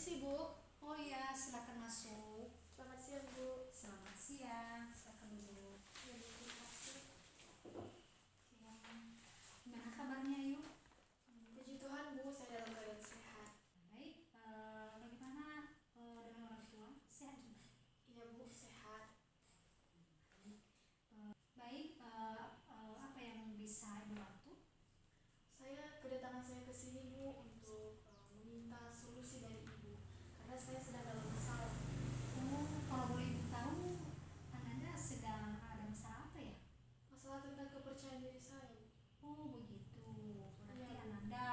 Permisi Bu, Oh ya, silakan masuk. selamat siang Bu. Selamat siang, silakan dulu. Ya Bu, terima kasih. Oke. Gimana kabarnya yuk? Puji Tuhan Bu, saya dalam keadaan sehat. Baik, bagaimana dengan orang tua? Sehat juga? Iya Bu, sehat. Baik, apa yang bisa Ibu bantu? Kedatangan saya ke sini Bu untuk meminta solusi dari Ibu karena saya sedang dalam masalah. Oh, kalau boleh Ibu tahu, Anda sedang ada masalah apa ya? Masalah tentang kepercayaan diri saya Bu. Oh, begitu. Berarti Iya, Bu. Anda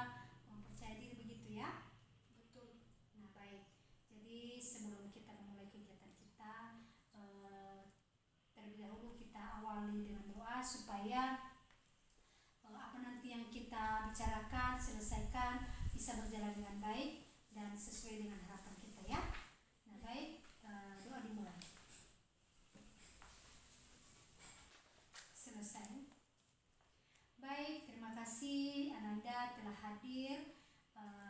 mempercayai diri begitu ya? Betul. Nah, baik. Jadi sebelum kita memulai kegiatan kita, terlebih dahulu kita awali dengan doa supaya apa nanti yang kita bicarakan, selesaikan bisa berjalan dengan baik dan sesuai dengan harapan kita ya. Nah, baik, doa dimulai. Selesai. Baik, terima kasih Ananda telah hadir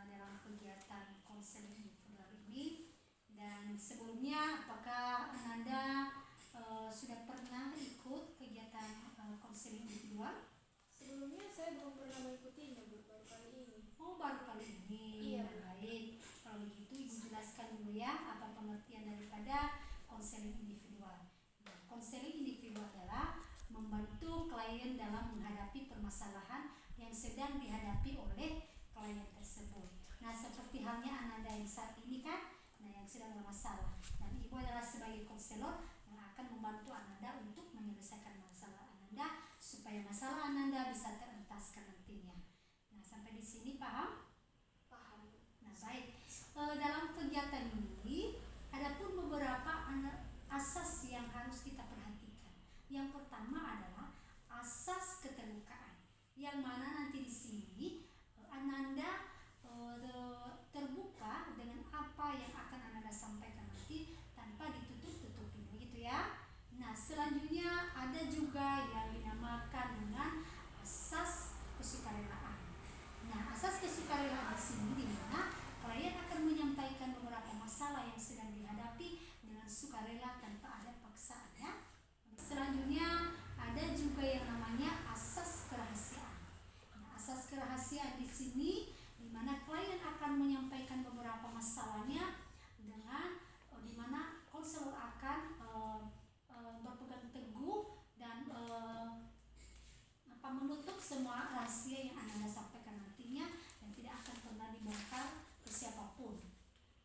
dalam kegiatan konseling individual ini. Dan sebelumnya, apakah Ananda sudah pernah ikut kegiatan konseling individual? Sebelumnya saya belum pernah mengikutinya Bu, baru kali ini. Oh, baru kali ini. Iya, Bu. Baik. Kalau begitu Ibu jelaskan dulu ya apa pengertian daripada konseling individual. Nah, konseling individual adalah membantu klien dalam menghadapi permasalahan yang sedang dihadapi oleh klien tersebut. Nah, seperti halnya Ananda yang saat ini kan, yang sedang bermasalah. Dan Ibu adalah sebagai konselor yang akan membantu Ananda untuk menyelesaikan masalah Ananda supaya masalah Ananda bisa terentaskan nantinya. Nah, sampai di sini paham? Paham Bu. Nah, baik. Dalam kegiatan ini ada pun beberapa asas yang harus kita perhatikan. Yang pertama adalah asas keterbukaan, yang mana nanti di sini Ananda terbuka dengan apa yang akan Ananda sampaikan nanti tanpa ditutup-tutupin, begitu ya. Nah, selanjutnya ada juga yang dinamakan dengan asas kesukarelaan. Nah, asas kesukarelaan di sini di mana klien akan menyampaikan beberapa masalah yang sedang dihadapi dengan sukarela tanpa ada paksaan ya. Selanjutnya ada juga yang namanya asas kerahasiaan. Nah, asas kerahasiaan di sini di mana klien akan menyampaikan beberapa masalahnya dengan di mana konselor akan berpegang teguh dan menutup semua rahasia yang Anda sampaikan nantinya dan tidak akan pernah dibongkar ke siapapun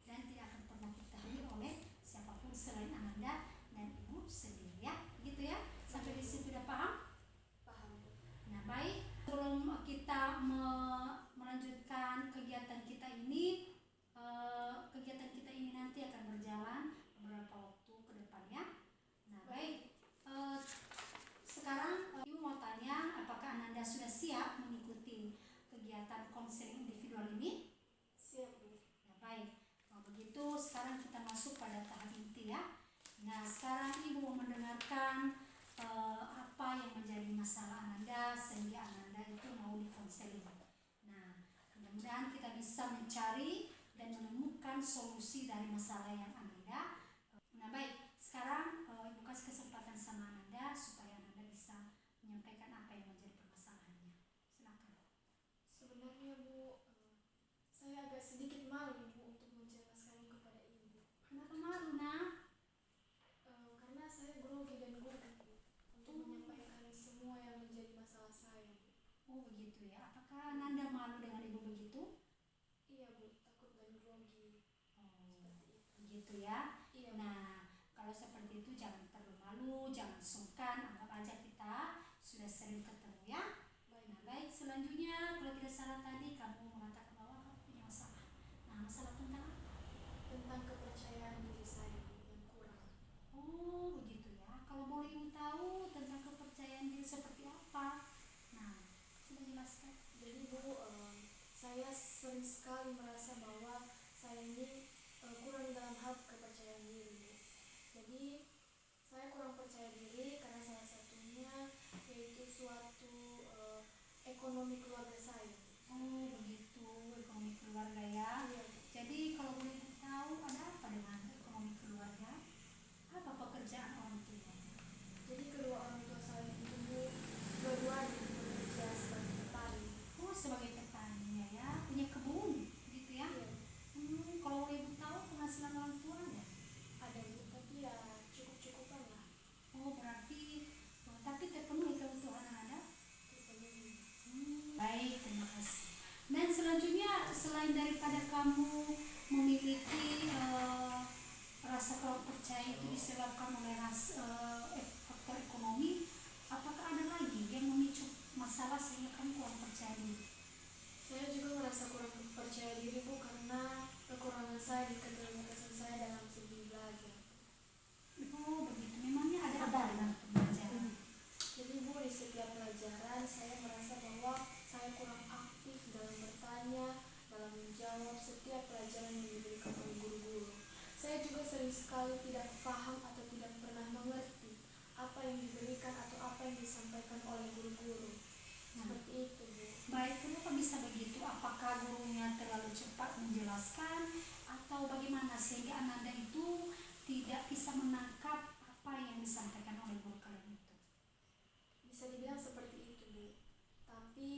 dan tidak akan pernah diketahui oleh siapapun selain Anda dan Ibu sendiri ya, gitu ya. Sampai di situ sudah paham? Paham Bu. Nah, baik, sebelum kita melanjutkan kegiatan kita ini, nanti akan berjalan beberapa waktu ke depannya. Nah, baik, sekarang Ibu mau tanya, apakah Ananda sudah siap mengikuti kegiatan konseling individual ini? Siap Bu. Nah, baik, kalau begitu sekarang kita masuk pada tahap inti ya. Nah, sekarang Ibu mau mendengarkan apa yang menjadi masalah Ananda sehingga Ananda itu mau dikonseling. Nah, mudah-mudahan kita bisa mencari dan menemukan solusi dari masalah yang Ananda. Nah, baik, sekarang Ibu kasih kesempatan sama Ananda supaya Ananda bisa menyampaikan apa yang menjadi permasalahannya. Silakan. Sebenarnya Bu, saya agak sedikit malu Bu untuk menjelaskannya kepada Ibu. Kenapa malu, nak? Karena saya grogi dan gugup Bu untuk menyampaikan semua yang menjadi masalah saya Bu. Oh, begitu ya. Apakah Ananda malu dengan Ibu begitu? Iya Bu, takut dan grogi. Oh, Seperti itu. begitu ya. Iya Bu. Nah, kalau seperti itu jangan perlu malu, jangan sungkan, anggap aja kita sudah sering ketemu ya. Nah, baik, selanjutnya kalau tidak salah tadi kamu mengatakan bahwa kamu punya masalah. Nah, masalah tentang apa? Tentang kepercayaan diri saya Bu yang kurang. Oh, begitu ya. Kalau boleh Ibu tahu tentang kepercayaan diri seperti apa? Nah, coba jelaskan. Jadi Bu, saya sering sekali merasa bahwa saya ini kurang dalam hal kepercayaan diri Bu. Jadi saya kurang percaya diri karena salah satunya yaitu suatu ekonomi keluarga saya. Oh, begitu, ekonomi keluarga ya. Iya. Jadi kalau boleh Ibu tahu ada kamu memiliki rasa kurang percaya itu disebabkan oleh faktor ekonomi, apakah ada lagi yang memicu masalah sehingga kamu kurang percaya diri? Saya juga merasa kurang percaya diri Bu karena kekurangan saya di keterbatasan saya dalam segi belajar. Oh begitu, memangnya ada apa dalam pembelajaran? Jadi Bu, di setiap pelajaran saya merasa bahwa saya kurang aktif dalam bertanya, dalam menjawab setiap pelajaran yang diberikan oleh guru-guru. Saya juga sering sekali tidak paham atau tidak pernah mengerti apa yang diberikan atau apa yang disampaikan oleh guru-guru. Seperti itu Bu. Baik, kenapa bisa begitu? Apakah gurunya terlalu cepat menjelaskan atau bagaimana sehingga Ananda itu tidak bisa menangkap apa yang disampaikan oleh guru kalian itu? Bisa dibilang seperti itu Bu. Tapi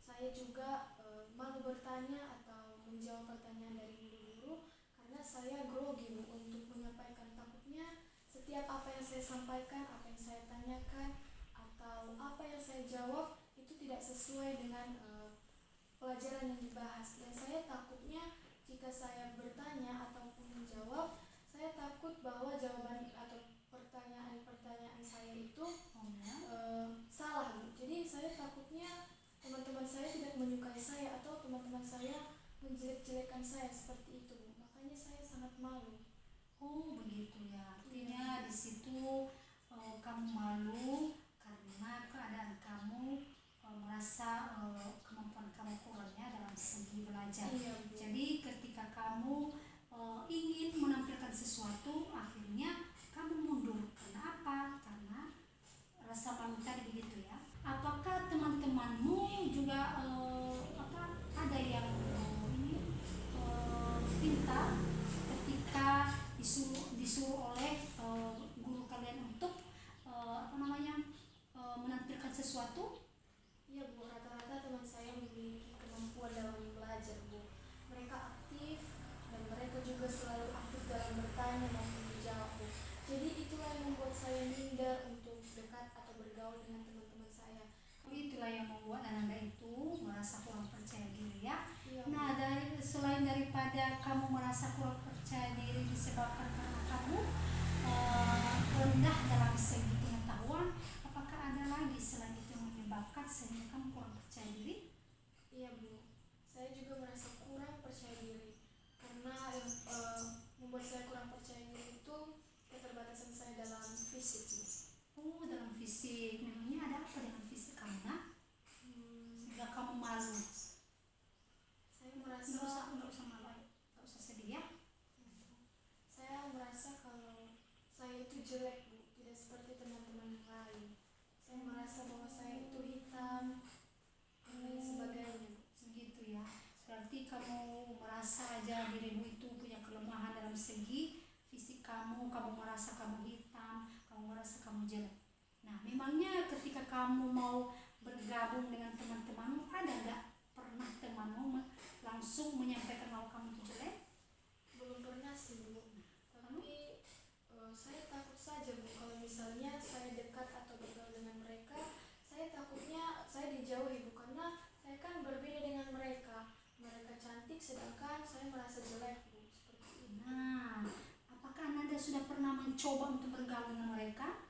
saya juga malu bertanya atau menjawab pertanyaan dari guru-guru karena saya grogi Bu untuk menyampaikan. Takutnya setiap apa yang saya sampaikan, apa yang saya tanyakan atau apa yang saya jawab itu tidak sesuai dengan pelajaran yang dibahas. Dan saya takutnya jika saya bertanya ataupun menjawab, saya takut bahwa jawaban atau pertanyaan-pertanyaan saya itu salah Bu. Jadi saya takutnya teman-teman saya tidak menyukai saya atau teman-teman saya menjelek-jelekan saya, seperti itu Bu. Makanya saya sangat malu. Oh begitu ya, artinya di situ kamu malu karena keadaan kamu merasa kemampuan kamu kurangnya dalam segi belajar. Iya, Bu. Jadi ketika kamu ingin menampilkan sesuatu, akhirnya kamu mundur. Kenapa? Karena rasa malu tadi begitu ya. Apakah teman-temanmu juga ada yang pintar ketika disuruh oleh guru kalian untuk menampilkan sesuatu? Iya Bu, rata-rata teman saya memiliki kemampuan dalam belajar Bu. Mereka aktif dan mereka juga selalu aktif dalam bertanya maupun menjawab Bu. Jadi itulah yang membuat saya minder untuk dekat atau bergaul dengan teman-teman saya. Itulah yang membuat Ananda itu merasa kurang percaya diri ya. Iya, Nah, selain daripada kamu merasa kurang percaya diri disebabkan karena kamu rendah dalam segi pengetahuan, apakah ada lagi selain itu yang menyebabkan sehingga kamu kurang percaya diri? Iya Bu, saya juga merasa kurang percaya diri karena yang membuat saya kurang percaya diri itu keterbatasan saya dalam fisik Bu. Oh, dalam fisik. Memangnya ada apa dengan fisik kamu nak? Sehingga kamu malu. Saya merasa Nggak usah malu, nggak usah sedih ya. saya merasa kalau saya itu jelek Bu, tidak seperti teman-teman yang lain. Saya merasa bahwa saya itu hitam dan lain sebagainya Bu. Begitu ya. Berarti kamu merasa aja dirimu itu punya kelemahan dalam segi fisik kamu merasa kamu hitam, kamu merasa kamu jelek. Nah, memangnya ketika kamu mau bergabung dengan teman-temanmu, ada nggak pernah temanmu langsung menyampaikan bahwa kamu itu jelek? Belum pernah sih Bu, tapi saya takut saja Bu kalau misalnya saya dekat atau bergaul dengan mereka, saya takutnya saya dijauhi Bu, karena saya kan berbeda dengan mereka. Mereka cantik sedangkan saya merasa jelek Bu, seperti itu. Nah, apakah Ananda sudah pernah mencoba untuk bergaul dengan mereka?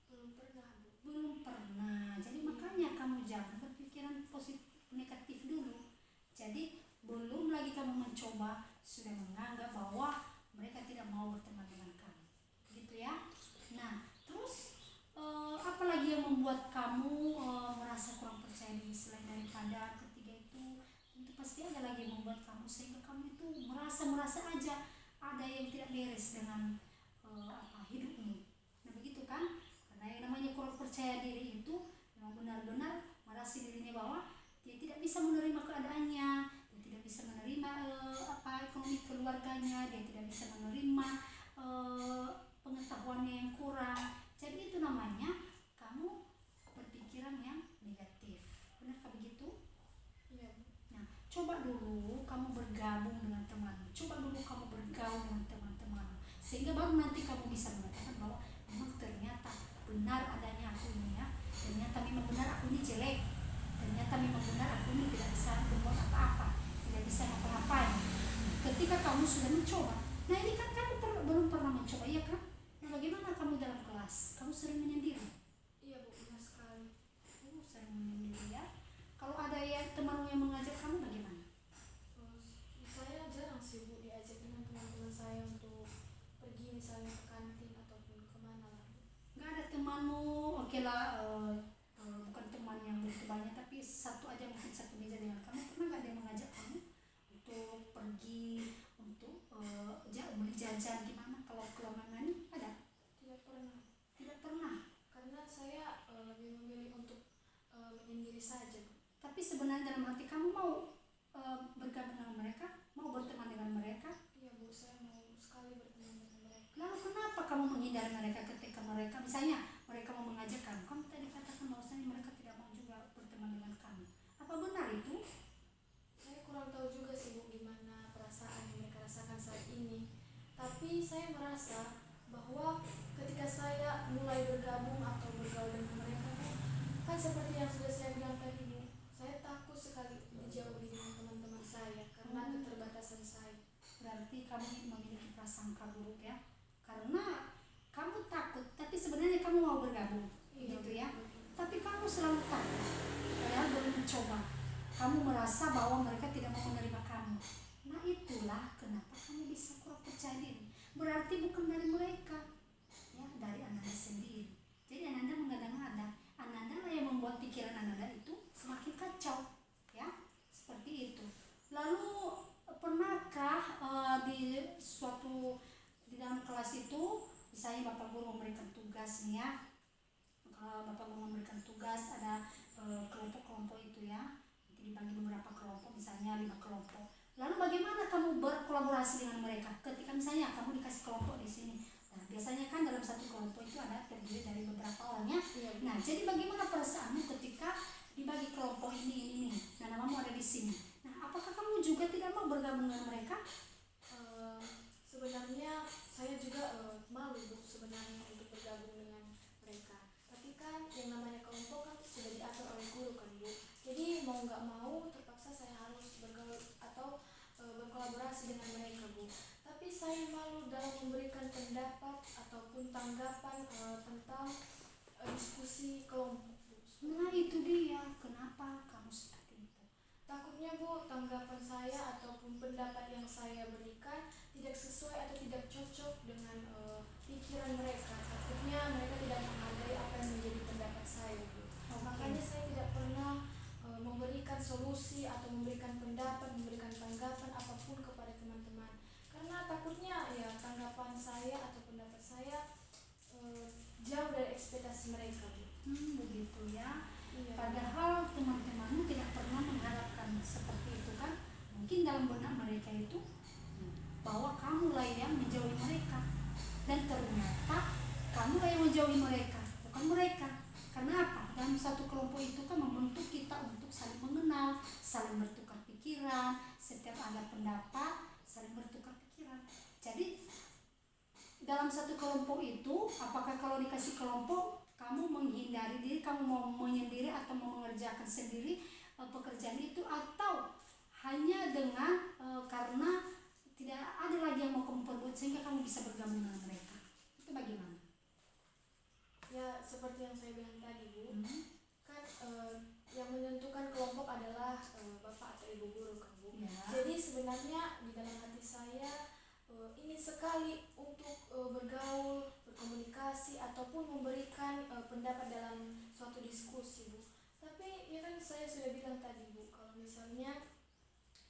Belum pernah Bu. Belum pernah. Jadi makanya kamu jangan berpikiran positif negatif dulu. Jadi belum lagi kamu mencoba sudah menganggap bahwa mereka tidak mau berteman dengan kamu, gitu ya. Nah, terus apa lagi yang membuat kamu merasa kurang percaya diri selain daripada ketiga itu? Tentu pasti ada lagi yang membuat kamu sehingga kamu itu merasa aja ada yang tidak beres dengan hidupmu. Nah begitu kan? Karena yang namanya kurang percaya diri itu memang benar-benar merasa dirinya bahwa dia tidak bisa menerima keadaannya, dia tidak bisa menerima ekonomi keluarganya, dia tidak bisa menerima pengetahuannya yang kurang. Jadi itu namanya kamu berpikiran yang negatif. Benarkah begitu? Iya Bu. Nah, coba dulu kamu bergabung dengan temanmu, coba dulu kamu bergaul dengan teman-temanmu, sehingga baru nanti kamu bisa mengatakan bahwa memang ternyata benar adanya aku ini ya, ternyata memang benar aku ini jelek, ternyata memang benar aku ini tidak bisa berbuat apa-apa, tidak bisa ngapa-ngapain. Ketika kamu sudah mencoba, nah ini kan kamu belum pernah mencoba, iya kan? Nah bagaimana kamu dalam kelas? Kamu sering menyendiri? Iya Bu, benar sekali. Sering menyendiri ya. Kalau ada ya temanmu yang mengajak kamu bagaimana? Saya jarang sih Bu diajak dengan teman-teman saya untuk pergi misalnya ke kantin ataupun kemana lah Bu. Nggak ada temanmu, oke lah, bukan teman yang begitu banyak, tapi satu aja mungkin satu meja dengan kamu, pernah nggak dia mengajak kamu untuk pergi, untuk beli jajan gimana kalau keluar main? Ada? Tidak pernah. Tidak pernah. Karena saya lebih memilih untuk menyendiri saja Bu. Tapi sebenarnya dalam hati kamu mau bergabung dengan mereka, mau berteman dengan mereka. Iya Bu, saya mau sekali berteman dengan mereka. Lalu kenapa kamu menghindari mereka ketika mereka, misalnya mereka mau mengajak kamu, kamu tadi katakan bahwasanya mereka tidak mau juga berteman dengan kamu. Apa benar itu? Saya kurang tahu juga sih Bu gimana perasaan yang mereka rasakan saat ini. Tapi saya merasa bahwa ketika saya mulai bergabung atau bergaul dengan mereka Bu, kan seperti yang sudah saya bilang tadi Bu, saya takut sekali dijauhi dengan teman-teman saya karena keterbatasan saya. Berarti kamu memiliki prasangka buruk ya, karena kamu takut tapi sebenarnya kamu mau bergabung, gitu ya. Tapi kamu selalu takut, padahal belum mencoba. Kamu merasa bahwa mereka tidak mau menerima kamu. Nah itulah kenapa kamu bisa kurang percaya diri. Berarti bukan dari mereka, ya, dari Ananda sendiri. Jadi Ananda mengada-ngada, Ananda lah yang membuat pikiran Ananda itu semakin kacau, ya, seperti itu. Lalu pernahkah di dalam kelas itu, misalnya Bapak Guru memberikan tugas nih ya, Bapak Guru memberikan tugas, ada kelompok-kelompok itu ya, nanti dibagi beberapa kelompok, misalnya 5 kelompok. Lalu bagaimana kamu berkolaborasi dengan mereka? Ketika misalnya kamu dikasih kelompok di sini, nah biasanya kan dalam satu kelompok itu ada terdiri dari beberapa orang ya. Nah jadi bagaimana perasaanmu ketika dibagi kelompok ini? Nah namamu ada di sini. Nah apakah kamu juga tidak mau bergabung dengan mereka? Sebenarnya saya juga malu Bu sebenarnya untuk bergabung dengan mereka. Tapi kan yang namanya kelompok kan sudah diatur oleh guru kan Bu. Jadi mau nggak mau terpaksa saya harus bergaul atau berkolaborasi dengan mereka Bu. Tapi saya malu dalam memberikan pendapat ataupun tanggapan tentang diskusi kelompok Bu. Nah itu dia, kenapa kamu seperti itu? Takutnya Bu tanggapan saya ataupun pendapat yang saya berikan tidak sesuai atau tidak cocok dengan pikiran mereka. Takutnya mereka tidak menghargai apa yang menjadi pendapat saya Bu. Makanya saya tidak pernah memberikan solusi atau memberikan pendapat, memberikan tanggapan apapun kepada teman-teman. Karena takutnya ya tanggapan saya atau pendapat saya jauh dari ekspektasi mereka Bu. Begitu ya. Iya. Padahal teman-temanmu tidak pernah mengharapkan seperti itu kan? Mungkin dalam benak mereka itu bahwa kamulah yang menjauhi mereka, dan ternyata kamulah yang menjauhi mereka, bukan mereka. Karena apa? Dalam satu kelompok itu kan membentuk kita untuk saling mengenal, saling bertukar pikiran, setiap ada pendapat saling bertukar pikiran. Jadi dalam satu kelompok itu, apakah kalau dikasih kelompok kamu menghindari diri, kamu mau menyendiri atau mau mengerjakan sendiri pekerjaan itu, atau hanya dengan karena tidak ada lagi yang mau kamu perbuat sehingga kamu bisa bergabung dengan mereka? Itu bagaimana? Ya seperti yang saya bilang tadi Bu, kan yang menentukan kelompok adalah Bapak atau Ibu Guru kan Bu. Ya. Jadi sebenarnya di dalam hati saya ingin sekali untuk bergaul, berkomunikasi ataupun memberikan pendapat dalam suatu diskusi Bu. Tapi ya kan saya sudah bilang tadi Bu, kalau misalnya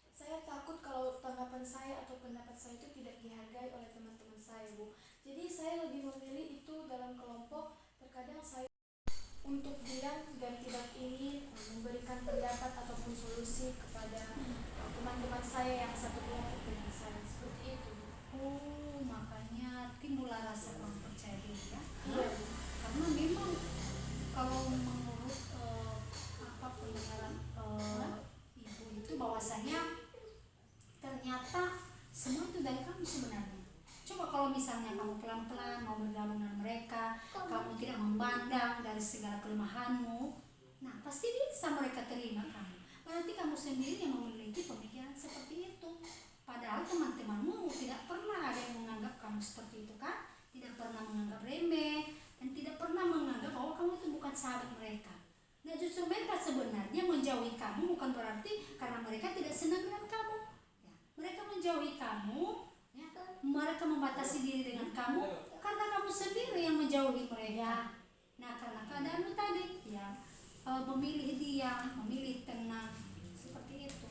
saya takut kalau tanggapan saya atau pendapat saya itu tidak dihargai oleh teman-teman saya Bu. Jadi saya lebih memilih itu dalam kelompok. Terkadang saya untuk diam dan tidak ingin memberikan pendapat ataupun solusi kepada teman-teman saya yang satu kelompok dengan saya, seperti itu Bu. Makanya timbullah rasa kurang percaya diri ya. Iya Bu. Karena memang kalau menurut pendengaran ibu itu bahwasanya ternyata semua itu dari kamu sebenarnya. Coba kalau misalnya kamu pelan-pelan mau bergabung dengan mereka, kamu tidak memandang dari segala kelemahanmu, nah pasti bisa mereka terima kamu. Berarti kamu sendiri yang memiliki pemikiran seperti itu. Padahal teman-temanmu tidak pernah ada yang menganggap kamu seperti itu kan? Tidak pernah menganggap remeh dan tidak pernah menganggap bahwa kamu itu bukan sahabat mereka. Nah justru mereka sebenarnya menjauhi kamu bukan berarti karena mereka tidak senang dengan kamu. Ya, mereka menjauhi kamu, ya, mereka membatasi diri dengan kamu karena kamu sendiri yang menjauhi mereka. Nah karena keadaanmu tadi, ya memilih diam, memilih tenang, seperti itu.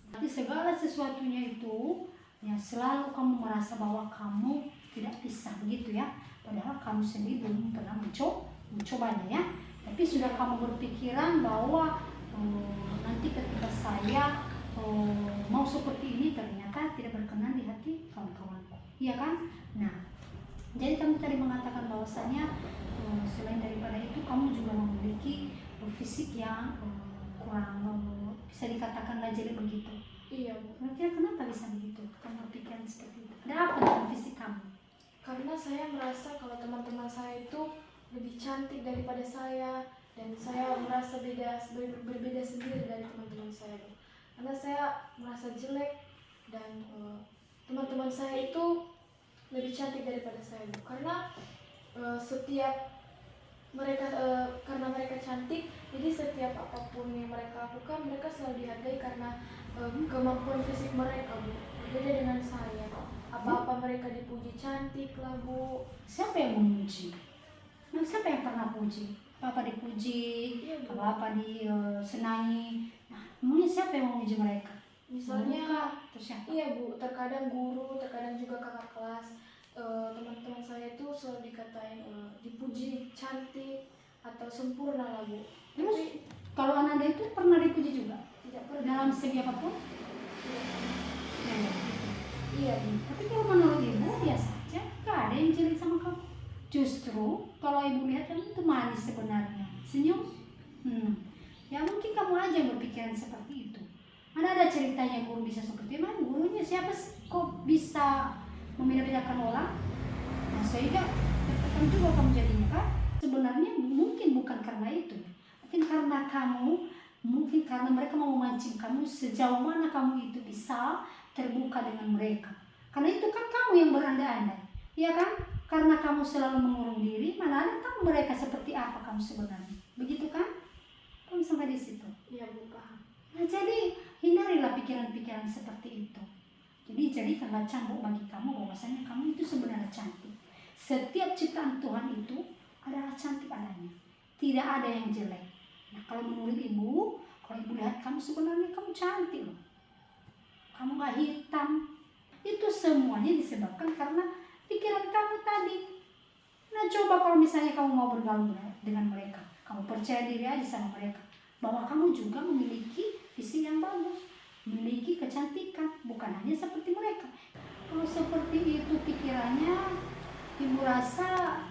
Tapi segala sesuatunya itu, ya selalu kamu merasa bahwa kamu tidak bisa begitu ya. Padahal kamu sendiri belum pernah mencobanya ya. Tapi sudah kamu berpikiran bahwa nanti ketika saya mau seperti ini ternyata tidak berkenan di hati kawan-kawanku, iya kan? Nah, jadi kamu tadi mengatakan bahwasanya selain daripada itu kamu juga memiliki fisik yang kurang bisa dikatakan jelek begitu. Iya Bu. Kira-kira kenapa bisa begitu? Kamu berpikiran seperti itu? Ada apa dengan fisik kamu? Karena saya merasa kalau teman-teman saya itu lebih cantik daripada saya, dan saya merasa berbeda sendiri dari teman-teman saya Bu. Karena saya merasa jelek dan teman-teman saya itu lebih cantik daripada saya Bu. Karena setiap mereka karena mereka cantik, jadi setiap apapun yang mereka lakukan mereka selalu dihargai karena kemampuan fisik mereka Bu. Beda dengan saya, apa-apa mereka dipuji cantik lah Bu. Siapa yang memuji? Nah, siapa yang pernah puji? Apa dipuji, Iya, Bu. apa disenangi? Nah, emangnya siapa yang memuji mereka? Misalnya, terus siapa? iya Bu, terkadang guru, terkadang juga kakak kelas, teman-teman saya itu selalu dikatain dipuji cantik atau sempurna lah Bu. Terus Tapi kalau Ananda itu pernah dipuji juga? tidak pernah. Dalam segi apapun? Iya. Ya. Iya Bu. Tapi kalau menurut ibu biasa aja, gak ada yang jelek sama kamu. Justru kalau ibu lihat kamu itu manis sebenarnya, senyum. Ya mungkin kamu aja yang berpikiran seperti itu. Mana ada ceritanya guru bisa seperti mana? Gurunya siapa sih? Kok bisa membeda-bedakan orang? Nah sehingga tertekan juga kamu jadinya kan? Sebenarnya mungkin bukan karena itu, mungkin karena kamu, mungkin karena mereka mau memancing kamu sejauh mana kamu itu bisa terbuka dengan mereka. Karena itu kan kamu yang berandai-andai, ya kan? Karena kamu selalu mengurung diri, mana ada tahu mereka seperti apa kamu sebenarnya, begitu kan? Kamu sampai di situ. Iya Bu, paham. Nah jadi hindarilah pikiran-pikiran seperti itu. Jadi jadikanlah cambuk bagi kamu bahwasanya kamu itu sebenarnya cantik. Setiap ciptaan Tuhan itu adalah cantik adanya, tidak ada yang jelek. Nah kalau menurut ibu, kalau ibu lihat kamu sebenarnya kamu cantik loh. Kamu gak hitam. Itu semuanya disebabkan karena pikiran kamu tadi. Nah coba kalau misalnya kamu mau bergaul dengan mereka, kamu percaya diri aja sama mereka bahwa kamu juga memiliki visi yang bagus, memiliki kecantikan, bukan hanya seperti mereka. Kalau seperti itu pikirannya, ibu rasa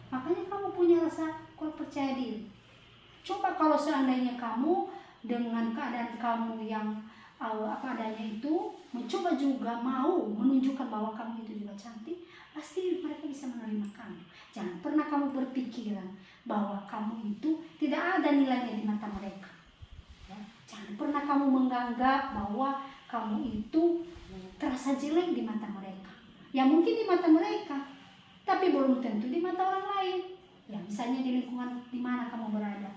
makanya kamu punya rasa kurang percaya diri. Coba kalau seandainya kamu dengan keadaan kamu yang apa adanya itu mencoba juga mau menunjukkan bahwa kamu itu juga cantik, pasti mereka bisa menerima kamu. Jangan pernah kamu berpikiran bahwa kamu itu tidak ada nilainya di mata mereka. Ya, jangan pernah kamu menganggap bahwa kamu itu terasa jelek di mata mereka. Ya mungkin di mata mereka, tapi belum tentu di mata orang lain. Ya misalnya di lingkungan di mana kamu berada,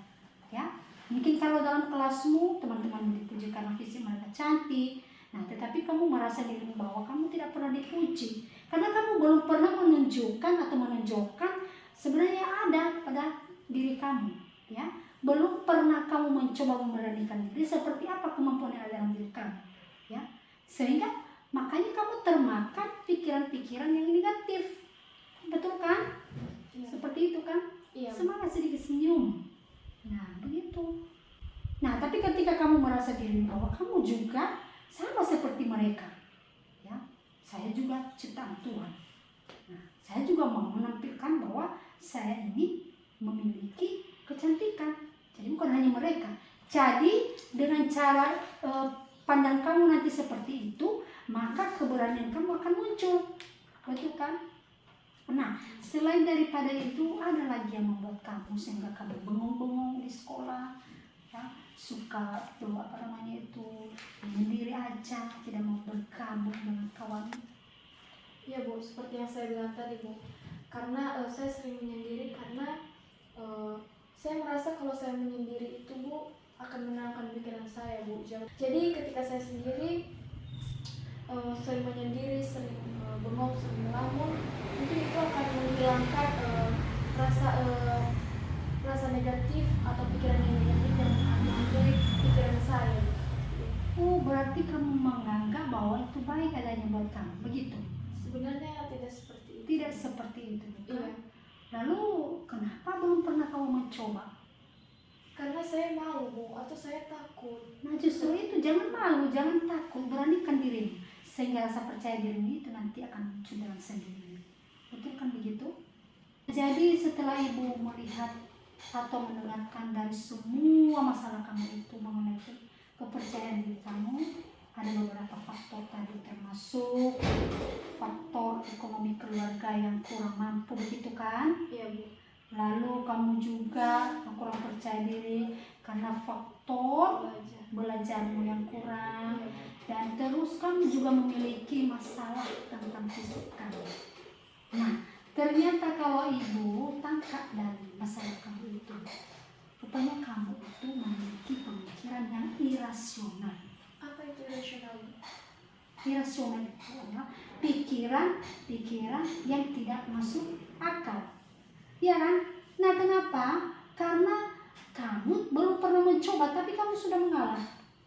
ya. Mungkin kalau dalam kelasmu teman-teman dipuji karena fisik mereka cantik, nah tetapi kamu merasa dirimu bahwa kamu tidak pernah dipuji karena kamu belum pernah menunjukkan atau menunjukkan sebenarnya ada pada diri kamu, ya. Belum pernah kamu mencoba memberanikan diri seperti apa kemampuan yang ada dalam diri kamu, ya. Sehingga makanya kamu termakan pikiran-pikiran yang negatif, betul kan? Iya. Seperti itu kan? Iya. Semangat sedikit senyum. Nah begitu. Nah tapi ketika kamu merasa diri bahwa kamu juga sama seperti mereka, ya, saya juga ciptaan Tuhan. Nah saya juga mau menampilkan bahwa saya ini memiliki kecantikan. Jadi bukan hanya mereka. Jadi dengan cara pandang kamu nanti seperti itu, maka keberanian kamu akan muncul, betul kan? Nah, selain daripada itu ada lagi yang membuat kamu sehingga kamu bengong-bengong di sekolah, ya. suka menyendiri aja, tidak mau bergabung dengan kawan. Iya Bu, seperti yang saya bilang tadi Bu, karena saya sering menyendiri karena saya merasa kalau saya menyendiri itu Bu akan menenangkan pikiran saya Bu. Jadi ketika saya sendiri sering menyendiri, sering bengong, sering melamun, mungkin itu akan menghilangkan rasa negatif atau pikiran yang negatif yang menghantui pikiran saya. Oh, berarti kamu menganggap bahwa itu baik adanya buat kamu, begitu? Sebenarnya tidak seperti itu. Tidak seperti itu, bukan? Iya. Lalu kenapa belum pernah kamu mencoba? Karena saya malu Bu, atau saya takut. Nah justru itu, jangan malu, jangan takut, beranikan dirimu, sehingga rasa percaya dirimu itu nanti akan muncul dengan sendirinya. Betul kan begitu? Jadi setelah ibu melihat atau mendengarkan dari semua masalah kamu itu mengenai kepercayaan diri kamu, ada beberapa faktor tadi, termasuk faktor ekonomi keluarga yang kurang mampu, begitu kan? Iya Bu. Lalu kamu juga kurang percaya diri karena faktor belajarmu yang kurang, dan terus kamu juga memiliki masalah tentang fisik kamu. Nah, ternyata kalau ibu tangkap dari masalah kamu itu, rupanya kamu itu memiliki pemikiran yang irasional. Apa itu irasional? Irasional itu adalah pikiran yang tidak masuk akal. Ya kan? Nah kenapa? Karena kamu belum pernah mencoba tapi kamu sudah mengalah.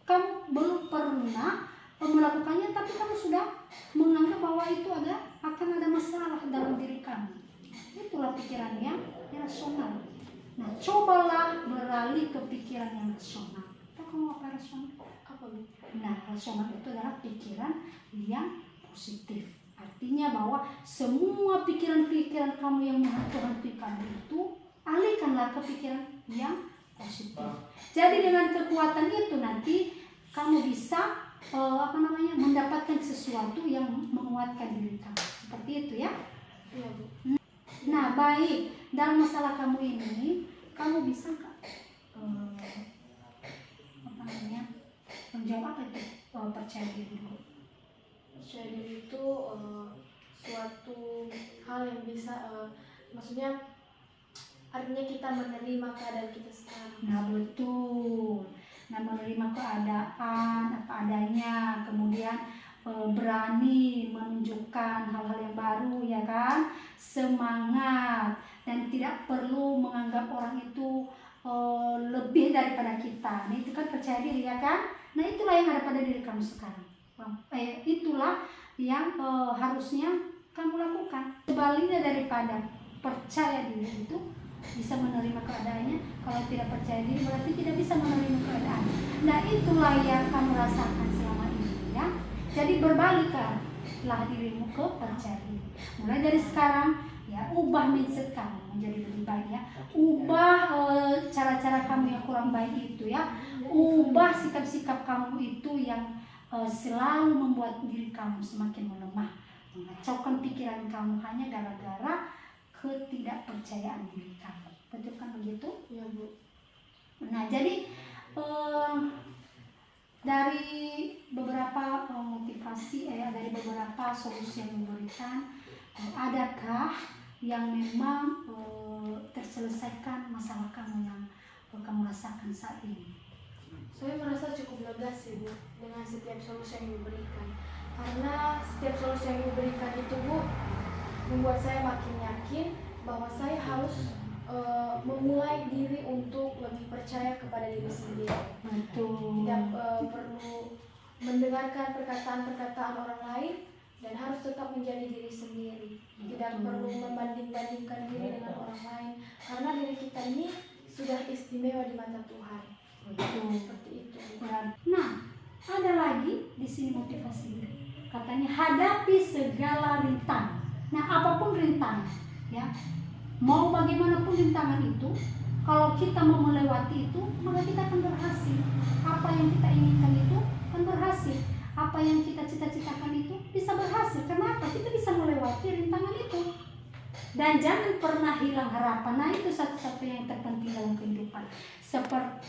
Kamu belum pernah melakukannya tapi kamu sudah menganggap bahwa itu akan ada masalah dalam diri kamu. Itulah pikiran yang rasional. Nah cobalah beralih ke pikiran yang rasional. Tahu kamu apa rasional? Apa Bu? Nah rasional itu adalah pikiran yang positif. Artinya bahwa semua pikiran-pikiran kamu yang menghantui kamu itu alihkanlah ke pikiran yang positif. Jadi dengan kekuatan itu nanti kamu bisa mendapatkan sesuatu yang menguatkan diri kamu. Seperti itu ya. Iya Bu. Nah baik, dalam masalah kamu ini kamu bisa nggak menjawab apa itu percaya diri? Percaya diri itu suatu hal yang bisa maksudnya artinya kita menerima keadaan kita sekarang. Nah betul. Nah menerima keadaan apa adanya, kemudian berani menunjukkan hal-hal yang baru, ya kan, semangat, dan tidak perlu menganggap orang itu lebih daripada kita. Nah itu kan percaya diri, ya kan. Nah itulah yang ada pada diri kamu sekarang. Itulah yang harusnya kamu lakukan. Sebaliknya daripada percaya diri itu bisa menerima keadaannya, kalau tidak percaya diri berarti tidak bisa menerima keadaan. Nah itulah yang kamu rasakan selama ini ya. Jadi berbaliklah dirimu ke percaya diri. Mulai dari sekarang ya, ubah mindset kamu menjadi lebih baik ya. Ubah cara-cara kamu yang kurang baik itu ya. Ubah sikap-sikap kamu itu yang selalu membuat diri kamu semakin melemah, mengacaukan pikiran kamu hanya gara-gara ketidakpercayaan diri kamu. Betul kan begitu? Iya Bu. Nah jadi dari beberapa motivasi, dari beberapa solusi yang diberikan, adakah yang memang terselesaikan masalah kamu yang kamu rasakan saat ini? Saya merasa cukup lega sih Bu dengan setiap solusi yang diberikan, karena setiap solusi yang diberikan itu Bu membuat saya makin yakin bahwa saya harus memulai diri untuk lebih percaya kepada diri sendiri. Betul. Tidak perlu mendengarkan perkataan-perkataan orang lain dan harus tetap menjadi diri sendiri. Tidak perlu membanding-bandingkan diri dengan orang lain, karena diri kita ini sudah istimewa di mata Tuhan. Betul. Seperti itu. Nah, ada lagi di sini motivasi. Katanya hadapi segala rintangan. Nah, apapun rintangan, ya. Mau bagaimanapun rintangan itu, kalau kita mau melewati itu, maka kita akan berhasil. Apa yang kita inginkan itu akan berhasil. Apa yang kita cita-citakan itu bisa berhasil. Kenapa? Kita bisa melewati rintangan itu. Dan jangan pernah hilang harapan. Nah, itu satu-satunya yang terpenting dalam kehidupan.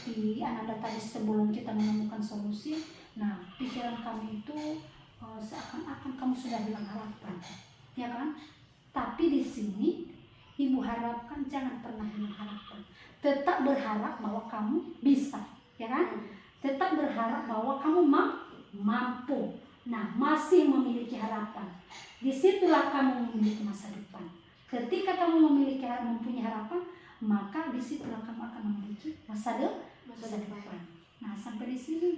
seperti Ananda tadi sebelum kita menemukan solusi, nah pikiran kamu itu seakan-akan kamu sudah hilang harapan, ya kan? Tapi di sini Ibu harapkan jangan pernah hilang harapan. Tetap berharap bahwa kamu bisa, ya kan? Tetap berharap bahwa kamu mampu. Nah, masih memiliki harapan. Disitulah kamu memiliki masa depan. Ketika kamu mempunyai harapan, maka disitulah kamu akan memiliki masa depan. Nah, sampai di sini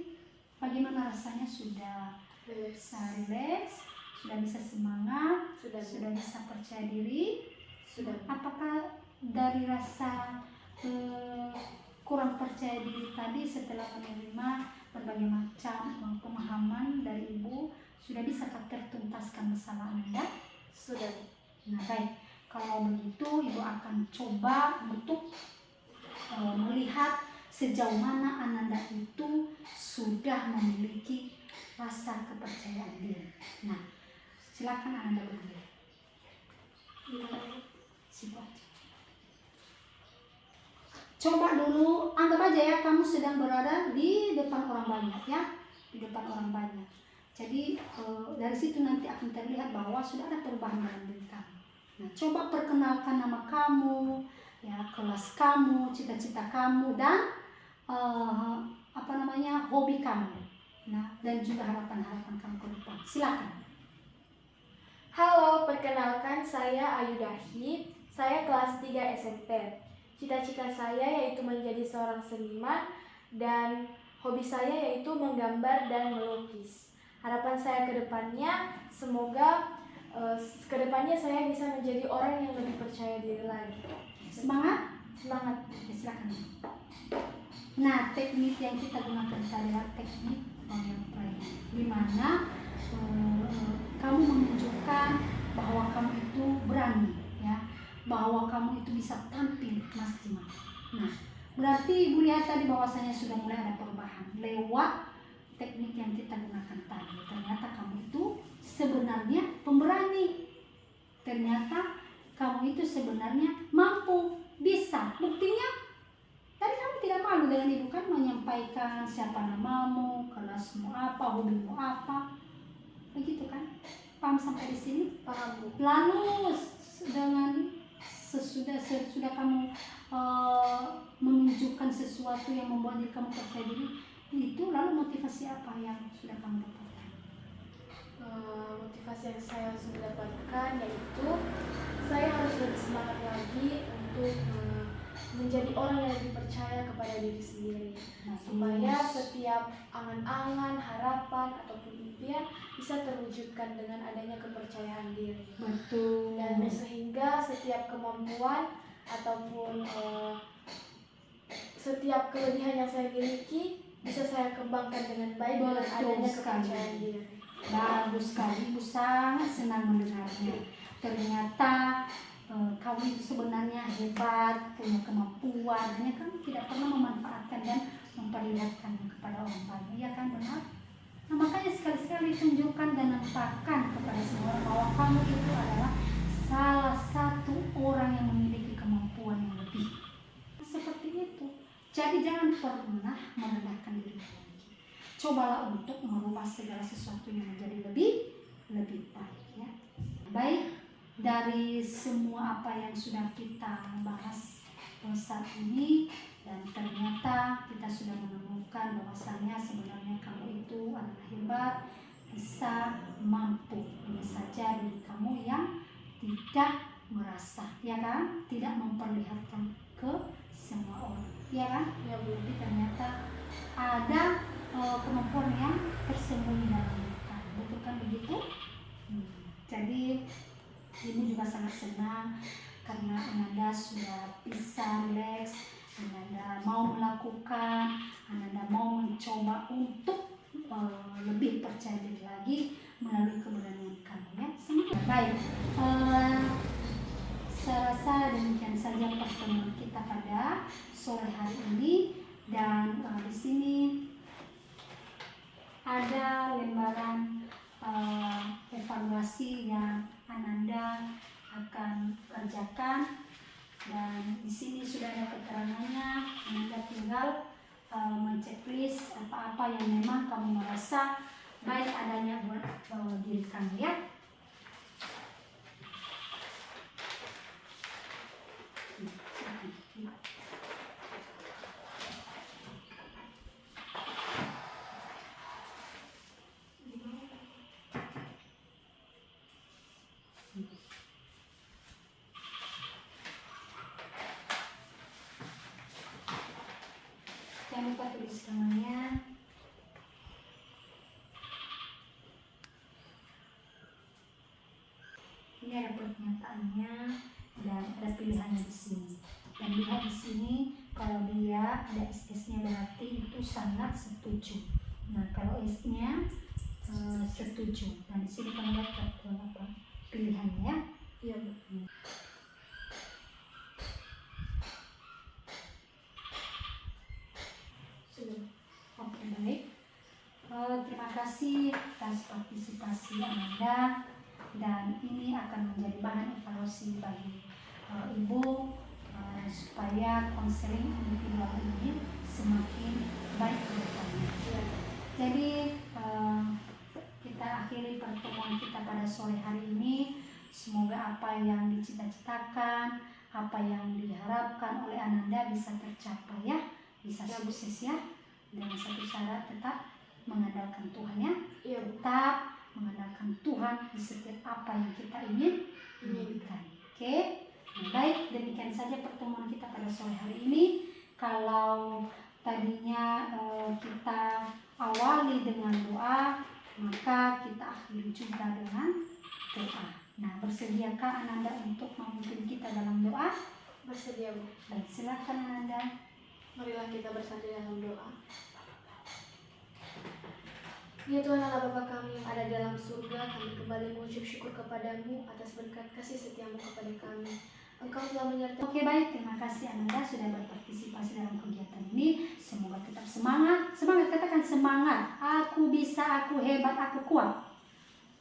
bagaimana rasanya? Sudah bisa rileks, sudah bisa semangat, sudah bisa percaya diri. Apakah dari rasa kurang percaya diri tadi setelah menerima berbagai macam pemahaman dari Ibu, sudah bisa tertuntaskan masalah Anda? Sudah. Nah baik, kalau begitu Ibu akan coba untuk melihat sejauh mana Ananda itu sudah memiliki rasa kepercayaan diri. Nah, silakan Ananda berdiri. Situ aja. Coba dulu, anggap aja ya kamu sedang berada di depan orang banyak, ya, di depan orang banyak. Jadi dari situ nanti akan terlihat bahwa sudah ada perubahan dalam diri kamu. Nah, coba perkenalkan nama kamu, ya, kelas kamu, cita-cita kamu, dan hobi kamu. Nah, dan juga harapan-harapan kamu ke depan. Silakan. Halo, perkenalkan saya Ayu Dahid. Saya kelas 3 SMP. Cita-cita saya yaitu menjadi seorang seniman dan hobi saya yaitu menggambar dan melukis. Harapan saya ke depannya, semoga ke depannya saya bisa menjadi orang yang lebih percaya diri lagi. Semangat? Semangat. Ya, silakan. Nah, teknik yang kita gunakan adalah teknik yang lain, di mana kamu menunjukkan bahwa kamu itu berani, ya, bahwa kamu itu bisa tampil maksimal. Nah, berarti Ibu lihat tadi bahwasanya sudah mulai ada perubahan lewat teknik yang kita gunakan tadi. Ternyata kamu itu sebenarnya pemberani. Ternyata kamu itu sebenarnya mampu, bisa. Buktinya tadi kamu tidak malu dengan Ibu kan menyampaikan siapa namamu, kelasmu apa, hobimu apa. Begitu kan? Paham sampai di sini? Paham, Bu. Lalu dengan sesudah kamu menunjukkan sesuatu yang membuat diri kamu percaya diri, itu lalu motivasi apa yang sudah kamu dapatkan? Motivasi yang saya sudah dapatkan yaitu saya harus lebih semangat lagi untuk menjadi orang yang lebih percaya kepada diri sendiri, supaya setiap angan-angan, harapan ataupun impian bisa terwujudkan dengan adanya kepercayaan diri. Betul. Dan sehingga setiap kemampuan ataupun setiap kelebihan yang saya miliki bisa saya kembangkan dengan baik dengan adanya kepercayaan diri. Bagus sekali, Ibu sangat senang mendengarnya. Ternyata kamu itu sebenarnya hebat, punya kemampuan, hanya kamu tidak pernah memanfaatkan dan memperlihatkannya kepada orang banyak, ya kan, benar? Nah, makanya sekali-sekali tunjukkan dan nampakkan kepada semua orang bahwa kamu itu adalah salah satu orang yang memiliki kemampuan yang lebih. Seperti itu. Jadi jangan pernah merendahkan diri lagi. Cobalah untuk merubah segala sesuatu yang menjadi lebih baik, ya. Baik, dari semua apa yang sudah kita bahas saat ini, dan ternyata kita sudah menemukan bahwasannya sebenarnya kamu itu adalah hebat, bisa, mampu. Hanya saja diri kamu yang tidak merasa, ya kan, tidak memperlihatkan ke semua orang, ya kan? Ya Bu, ternyata ada kemampuan yang tersembunyi dalam diri kamu, betul kan begitu? Jadi Ibu juga sangat senang karena Ananda sudah bisa rileks, Ananda mau melakukan, Ananda mau mencoba untuk lebih percaya diri lagi melalui keberanian kamu, ya. Semangat. Baik, saya rasa demikian saja pertemuan kita pada sore hari ini, dan di sini ada lembaran evaluasi yang Ananda akan kerjakan, dan di sini sudah ada keterangannya. Ananda tinggal menceklis apa-apa yang memang kamu merasa baik adanya buat diri kamu ya. Jangan lupa tulis namanya. Ini ada pernyataannya dan ada pilihannya di sini. Dan lihat di sini kalau dia ada SS-nya berarti itu sangat setuju. Nah kalau S-nya setuju. Dan di sini kamu lihat apa pilihannya ya. Iya, Bu. Sudah. Oke baik. Terima kasih atas partisipasi Anda dan ini akan menjadi bahan evaluasi bagi Ibu supaya konseling individual ini semakin baik ke depannya. Jadi kita akhiri pertemuan kita pada sore hari ini. Semoga apa yang dicita-citakan, apa yang diharapkan oleh Ananda bisa tercapai ya, bisa sukses ya. Dengan satu syarat tetap mengandalkan Tuhan ya. Iya, Bu. Tetap mengandalkan Tuhan di setiap apa yang kita inginkan. Oke. Nah, baik, demikian saja pertemuan kita pada sore hari ini. Kalau tadinya kita awali dengan doa, maka kita akhiri juga dengan doa. Nah, bersediakah Ananda untuk memimpin kita dalam doa? Bersedia, Bu. Baik, silakan Ananda. Marilah kita bersatu dalam doa. Ya Tuhan Allah Bapa kami yang ada dalam surga, kami kembali mengucap syukur kepadamu atas berkat kasih setiamu kepada kami. Engkau telah menyertai. Oke baik, terima kasih Ananda sudah berpartisipasi dalam kegiatan ini. Semoga tetap semangat. Semangat, katakan semangat. Aku bisa, aku hebat, aku kuat.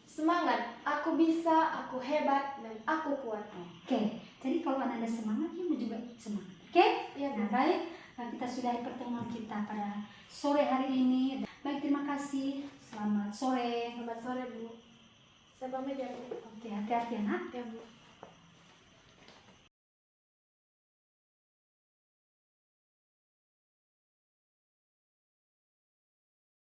Semangat, aku bisa, aku hebat, dan aku kuat. Oke, jadi kalau Ananda semangat, kamu juga semangat. Oke? Ya, Nah baik, kita sudahi pertemuan kita pada sore hari ini. Baik, terima kasih. Selamat sore. Selamat sore, Bu. Saya pamit ya, Bu. Oke, hati-hati ya nak. Ya, Bu.